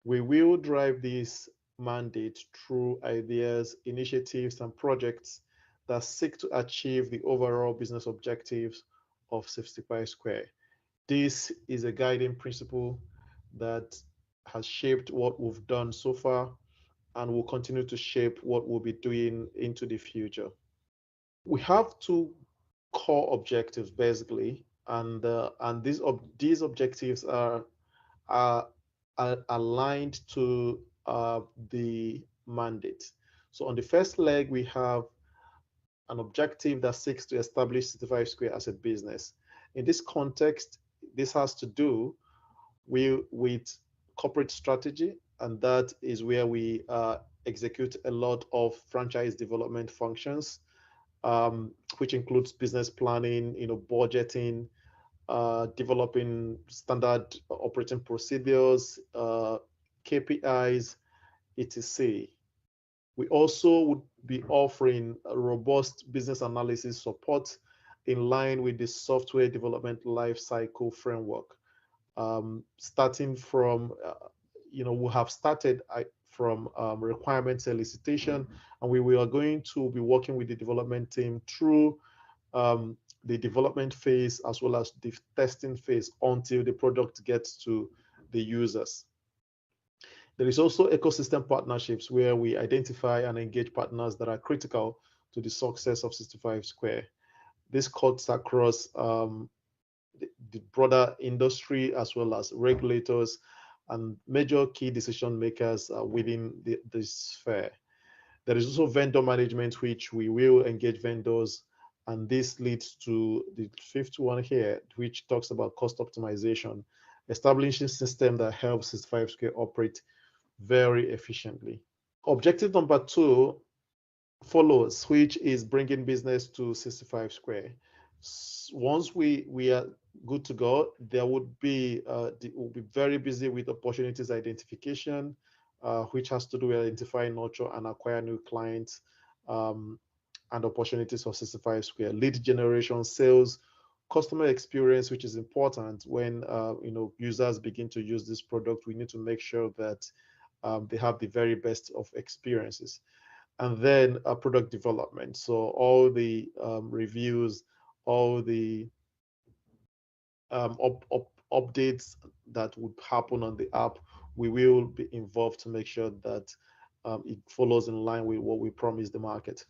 We will drive this mandate through ideas, initiatives, and projects that seek to achieve the overall business objectives of 65 Square. This is a guiding principle that has shaped what we've done so far and will continue to shape what we'll be doing into the future. We have two core objectives basically, and these objectives are aligned to the mandate. So on the first leg, we have an objective that seeks to establish 65 Square as a business. In this context, this has to do with corporate strategy, and that is where we execute a lot of franchise development functions, which includes business planning, budgeting, developing standard operating procedures, KPIs, etc. We also would be offering a robust business analysis support in line with the software development lifecycle framework. Starting from, we have started from requirement elicitation, and we are going to be working with the development team through the development phase as well as the testing phase until the product gets to the users. There is also ecosystem partnerships where we identify and engage partners that are critical to the success of 65 Square. This cuts across the broader industry as well as regulators and major key decision makers within this sphere. There is also vendor management, which we will engage vendors, and this leads to the fifth one here, which talks about cost optimization, establishing a system that helps 65 Square operate very efficiently. Objective number 2 follows, which is bringing business to 65 Square. Once we are good to go, there would be we'll be very busy with opportunities identification, which has to do with identify, nurture, and acquire new clients, and opportunities for 65 Square. Lead generation, sales, customer experience, which is important when users begin to use this product. We need to make sure that they have the very best of experiences. And then product development. So all the reviews, all the updates that would happen on the app, we will be involved to make sure that it follows in line with what we promised the market.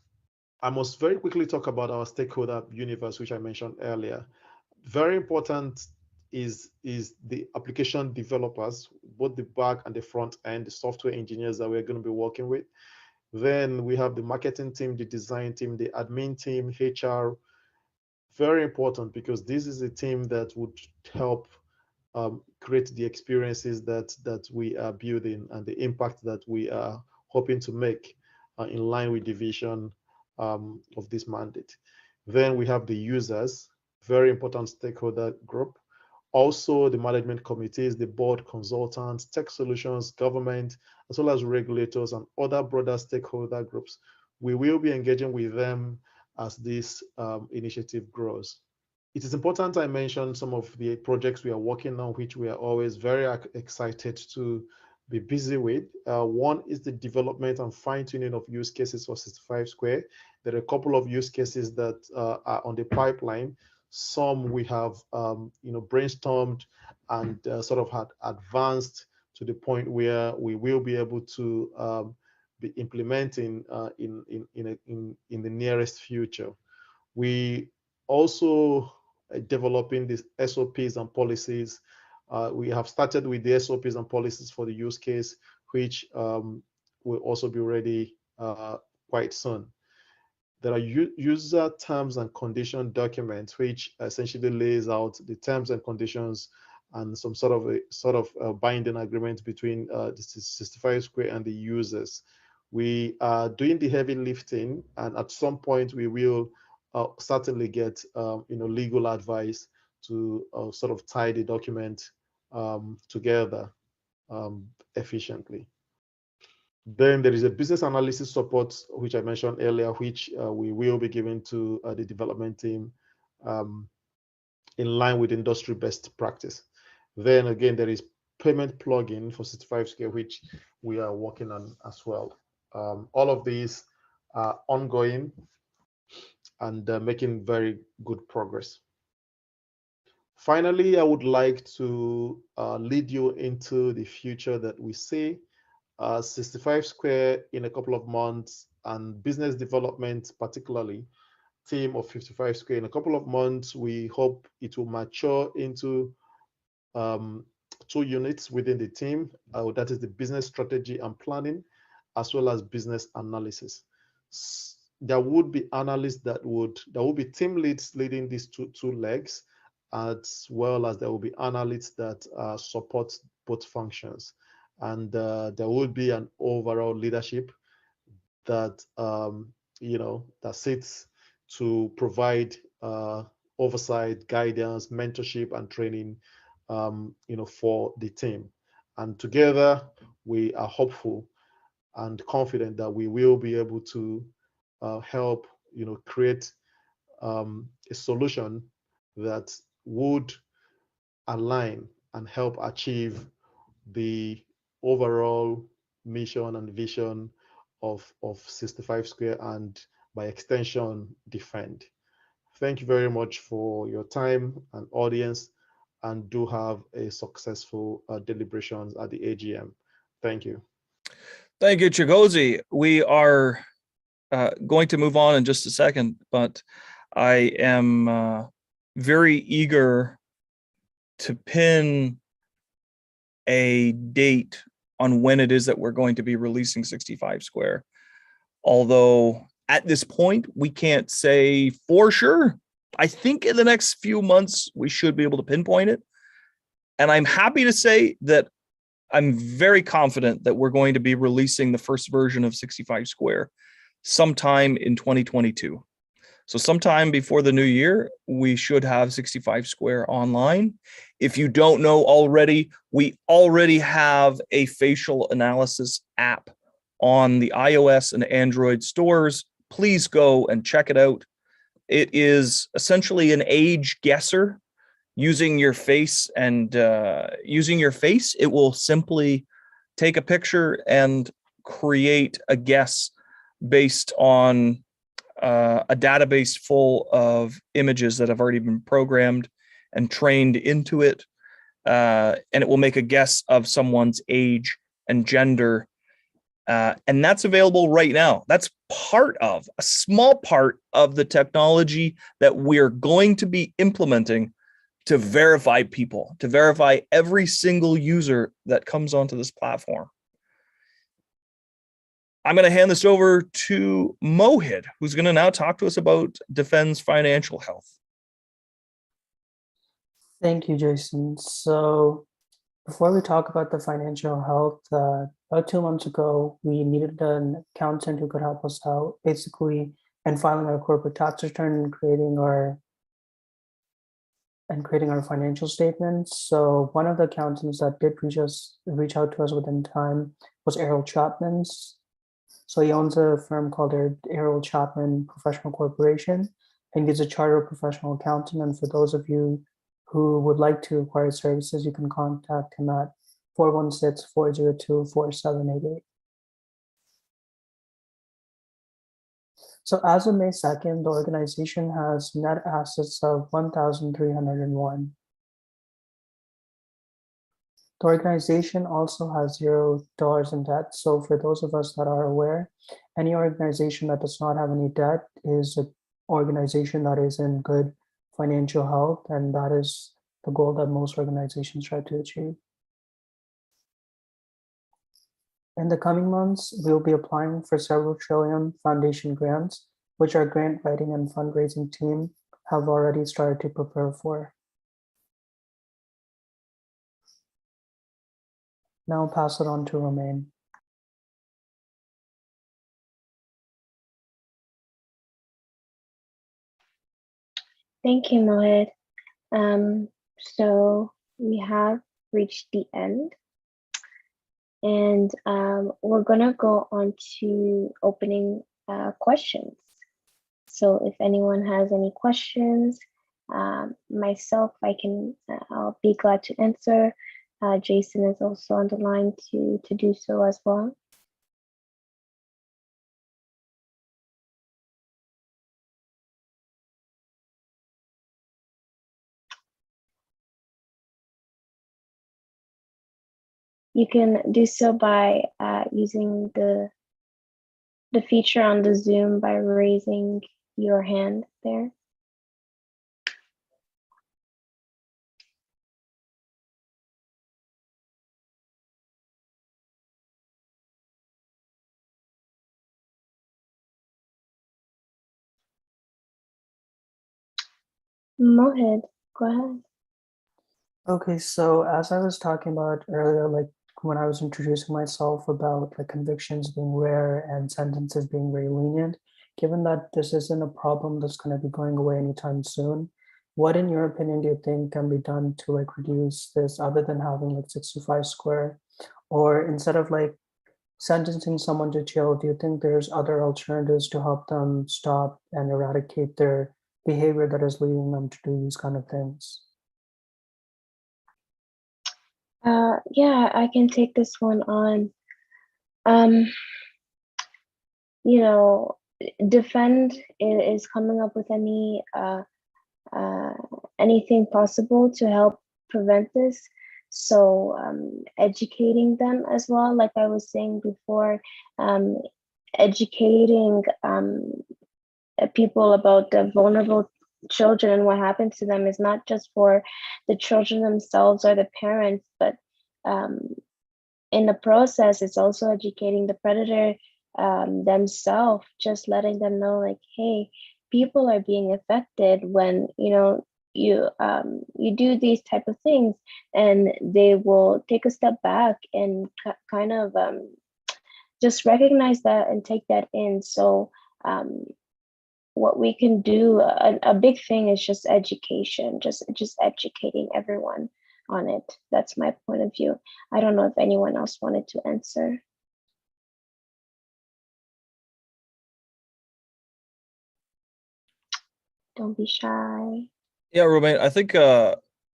I must very quickly talk about our stakeholder universe, which I mentioned earlier. Very important is the application developers, both the back and the front end, the software engineers that we're going to be working with. Then we have the marketing team, the design team, the admin team, HR. Very important because this is a team that would help create the experiences that we are building and the impact that we are hoping to make in line with the vision of this mandate. Then we have the users, very important stakeholder group. Also the management committees, the board, consultants, tech solutions, government, as well as regulators and other broader stakeholder groups. We will be engaging with them as this initiative grows. It is important I mention some of the projects we are working on, which we are always very excited to be busy with. One is the development and fine-tuning of use cases for 65 Square. There are a couple of use cases that are on the pipeline. Some we have brainstormed and sort of had advanced to the point where we will be able to be implementing in the nearest future. We also are developing these SOPs and policies. We have started with the SOPs and policies for the use case, which will also be ready quite soon. There are user terms and condition documents, which essentially lays out the terms and conditions and some sort of a binding agreement between the 65 Square and the users. We are doing the heavy lifting, and at some point we will certainly get legal advice to sort of tie the document together efficiently. Then there is a business analysis support, which I mentioned earlier, which we will be giving to the development team in line with industry best practice. Then again, there is payment plugin for 65 Square, which we are working on as well. All of these are ongoing and making very good progress. Finally, I would like to lead you into the future that we see. 65 Square in a couple of months, and business development, particularly team of 55 Square in a couple of months. We hope it will mature into 2 units within the team. That is the business strategy and planning, as well as business analysis. There would be analysts there will be team leads leading these two legs, as well as there will be analysts that support both functions. And there will be an overall leadership that that sits to provide oversight, guidance, mentorship, and training for the team. And together we are hopeful and confident that we will be able to help create a solution that would align and help achieve the overall mission and vision of 65 Square, and by extension, Defend. Thank you very much for your time and audience, and do have a successful deliberations at the AGM. Thank you. Thank you, Chigozie. We are going to move on in just a second, but I am very eager to pin a date on when it is that we're going to be releasing 65 Square. Although at this point, we can't say for sure. I think in the next few months, we should be able to pinpoint it. And I'm happy to say that I'm very confident that we're going to be releasing the first version of 65 Square sometime in 2022. So sometime before the new year, we should have 65 Square online. If you don't know already, we already have a facial analysis app on the iOS and Android stores. Please go and check it out. It is essentially an age guesser. Using your face, it will simply take a picture and create a guess based on a database full of images that have already been programmed and trained into it. And it will make a guess of someone's age and gender. And that's available right now. That's a small part of the technology that we're going to be implementing to verify people, to verify every single user that comes onto this platform. I'm going to hand this over to Mohit, who's going to now talk to us about Defend's financial health. Thank you, Jason. So before we talk about the financial health, about 2 months ago, we needed an accountant who could help us out, basically, in filing our corporate tax return and creating our financial statements. So one of the accountants that did reach out to us within time was Errol Chapman's. So he owns a firm called Errol Chapman Professional Corporation, and he's a chartered professional accountant. And for those of you who would like to acquire services, you can contact him at 416-402-4788. So as of May 2nd, the organization has net assets of 1,301. The organization also has $0 in debt. So for those of us that are aware, any organization that does not have any debt is an organization that is in good financial health, and that is the goal that most organizations try to achieve. In the coming months, we'll be applying for several Trillium Foundation grants, which our grant writing and fundraising team have already started to prepare for. Now I'll pass it on to Romain. Thank you, Mohit. So we have reached the end, and we're gonna go on to opening questions. So if anyone has any questions, myself, I'll be glad to answer. Jason is also on the line to do so as well. You can do so by using the feature on the Zoom by raising your hand there. Mohit, go ahead. Okay, so as I was talking about earlier, like when I was introducing myself about like convictions being rare and sentences being very lenient, given that this isn't a problem that's going to be going away anytime soon, what in your opinion do you think can be done to like reduce this other than having like 65 square? Or instead of like sentencing someone to jail, do you think there's other alternatives to help them stop and eradicate their behavior that is leading them to do these kind of things? Yeah, I can take this one on. You know, Defend is coming up with anything possible to help prevent this. So educating them as well, like I was saying before, educating people about the vulnerable children and what happens to them is not just for the children themselves or the parents, but in the process, it's also educating the predator themselves, just letting them know, like, hey, people are being affected when you do these type of things, and they will take a step back and kind of just recognize that and take that in. So what we can do, a big thing is just education, just educating everyone on it. That's my point of view. I don't know if anyone else wanted to answer. Don't be shy. Yeah, Romain, I think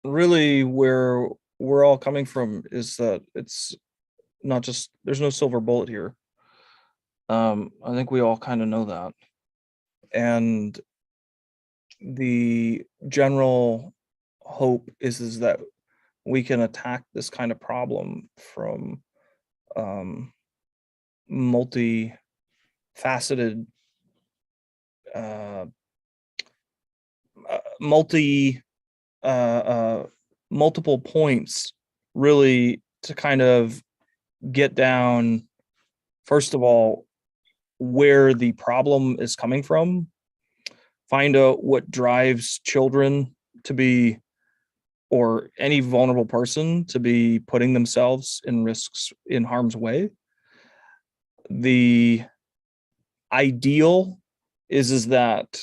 really where we're all coming from is that it's not just, there's no silver bullet here. I think we all kind of know that. And the general hope is that we can attack this kind of problem from multi-faceted, multiple points, really, to kind of get down, first of all, where the problem is coming from, find out what drives children to be, or any vulnerable person to be putting themselves in risks, in harm's way. The ideal is that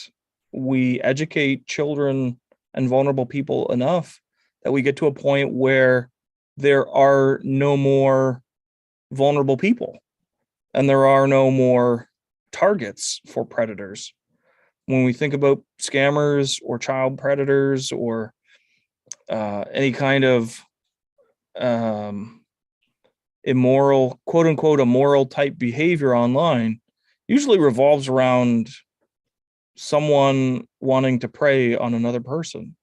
we educate children and vulnerable people enough that we get to a point where there are no more vulnerable people and there are no more targets for predators. When we think about scammers or child predators or any kind of immoral, quote unquote, immoral type behavior online, usually revolves around someone wanting to prey on another person.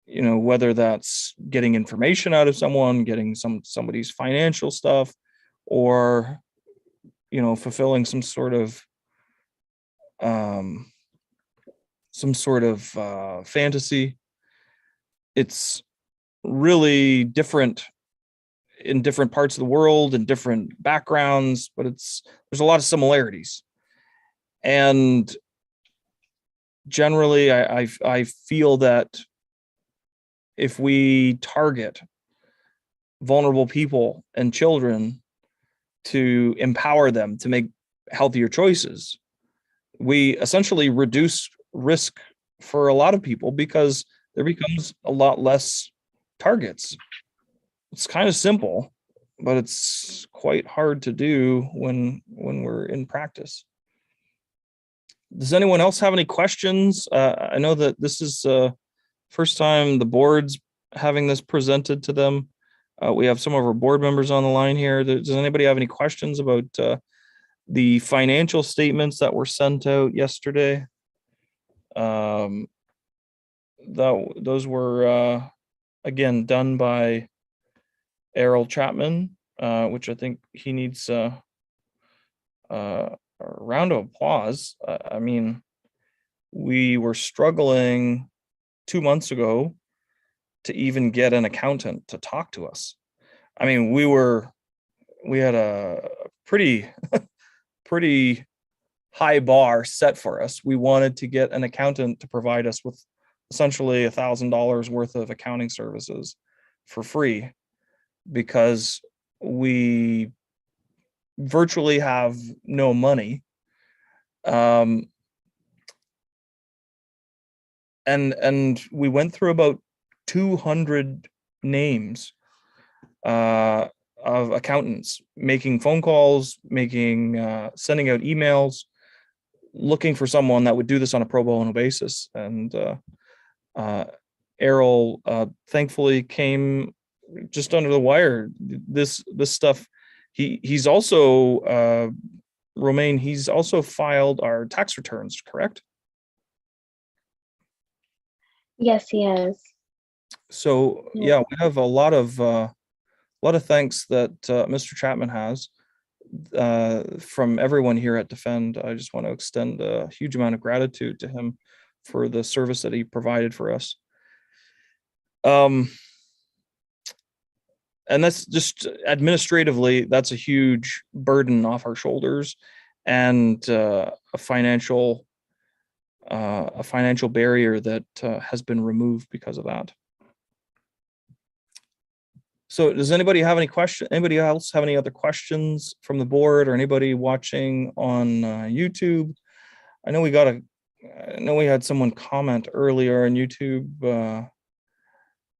You know, whether that's getting information out of someone, getting somebody's financial stuff, or fulfilling some sort of fantasy. It's really different in different parts of the world and different backgrounds, but there's a lot of similarities. And generally, I feel that if we target vulnerable people and children, to empower them to make healthier choices. We essentially reduce risk for a lot of people because there becomes a lot less targets. It's kind of simple, but it's quite hard to do when we're in practice. Does anyone else have any questions? I know that this is first time the board's having this presented to them. We have some of our board members on the line here. Does anybody have any questions about the financial statements that were sent out yesterday? Those were again done by Errol Chapman, which I think he needs a round of applause. I mean, we were struggling 2 months ago to even get an accountant to talk to us. I mean, we had a pretty high bar set for us. We wanted to get an accountant to provide us with essentially $1,000 worth of accounting services for free, because we virtually have no money. And we went through about 200 names of accountants, making phone calls, sending out emails, looking for someone that would do this on a pro bono basis. And Errol thankfully came just under the wire. This stuff, he's also Romain, he's also filed our tax returns, correct? Yes, he has. So yeah, we have a lot of thanks that Mr. Chapman has from everyone here at Defend. I just want to extend a huge amount of gratitude to him for the service that he provided for us. And that's just administratively, that's a huge burden off our shoulders, and a financial barrier that has been removed because of that. So does anybody have any question? Anybody else have any other questions from the board, or anybody watching on YouTube? I know we had someone comment earlier on YouTube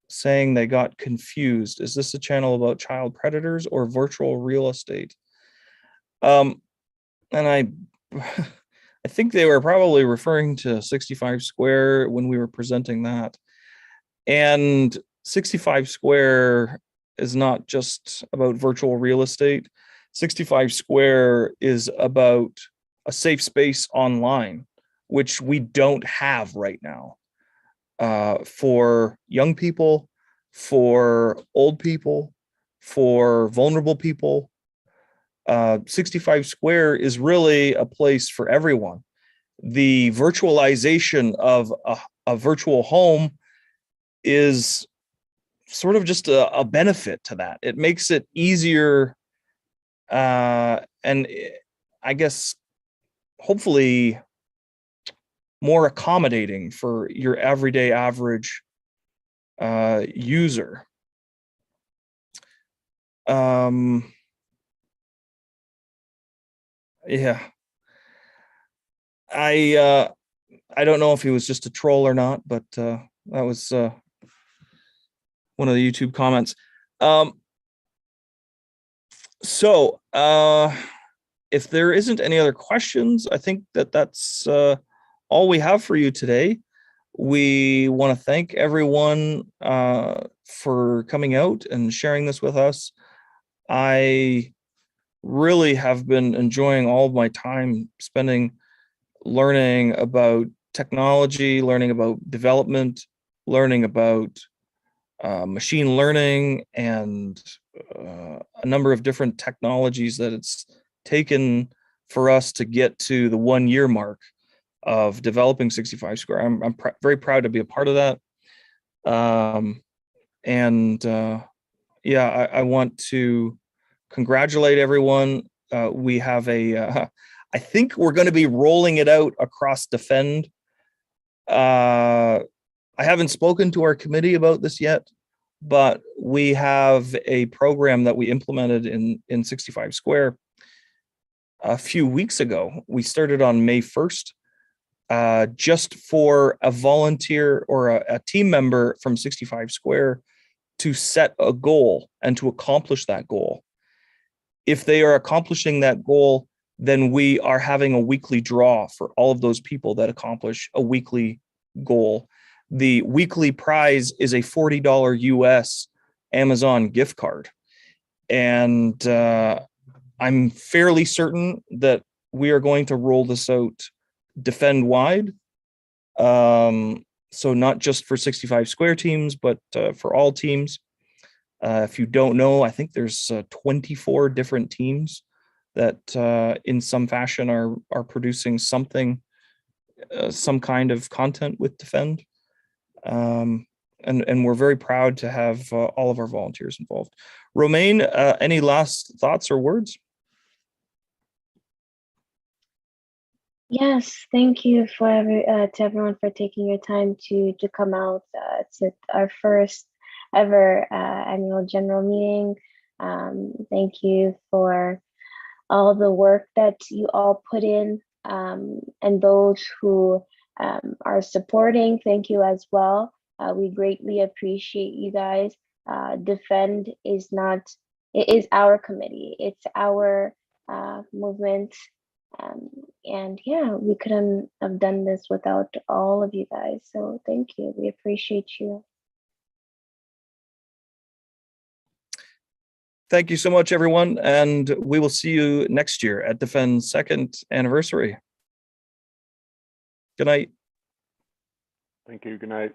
saying they got confused. Is this a channel about child predators or virtual real estate? And I think they were probably referring to 65 Square when we were presenting that. And 65 Square is not just about virtual real estate. 65 Square is about a safe space online, which we don't have right now, for young people, for old people, for vulnerable people. 65 Square is really a place for everyone. The virtualization of a virtual home is sort of just a benefit to that. It makes it easier, and I guess hopefully more accommodating for your everyday average user. Yeah, I don't know if he was just a troll or not, but that was one of the YouTube comments. So if there isn't any other questions, I think that's all we have for you today. We want to thank everyone for coming out and sharing this with us. I really have been enjoying all of my time spending learning about technology, learning about development, learning about machine learning, and a number of different technologies that it's taken for us to get to the 1 year mark of developing 65 Square. I'm very proud to be a part of that. Yeah, I want to congratulate everyone. We have I think we're going to be rolling it out across Defend. I haven't spoken to our committee about this yet, but we have a program that we implemented in 65 Square a few weeks ago. We started on May 1st, just for a volunteer or a team member from 65 Square to set a goal and to accomplish that goal. If they are accomplishing that goal, then we are having a weekly draw for all of those people that accomplish a weekly goal. The weekly prize is a $40 US Amazon gift card. And I'm fairly certain that we are going to roll this out Defend wide. So not just for 65 Square teams, but for all teams. If you don't know, I think there's 24 different teams that in some fashion are producing something, some kind of content with Defend. And we're very proud to have all of our volunteers involved. Romaine, any last thoughts or words? Yes, thank you for to everyone for taking your time to come out. It's our first ever annual general meeting. Thank you for all the work that you all put in, and those who are supporting. Thank you as well. We greatly appreciate you guys. Defend is not, it is our committee. It's our movement. And yeah, we couldn't have done this without all of you guys. So thank you. We appreciate you. Thank you so much, everyone. And we will see you next year at Defend's second anniversary. Good night. Thank you. Good night.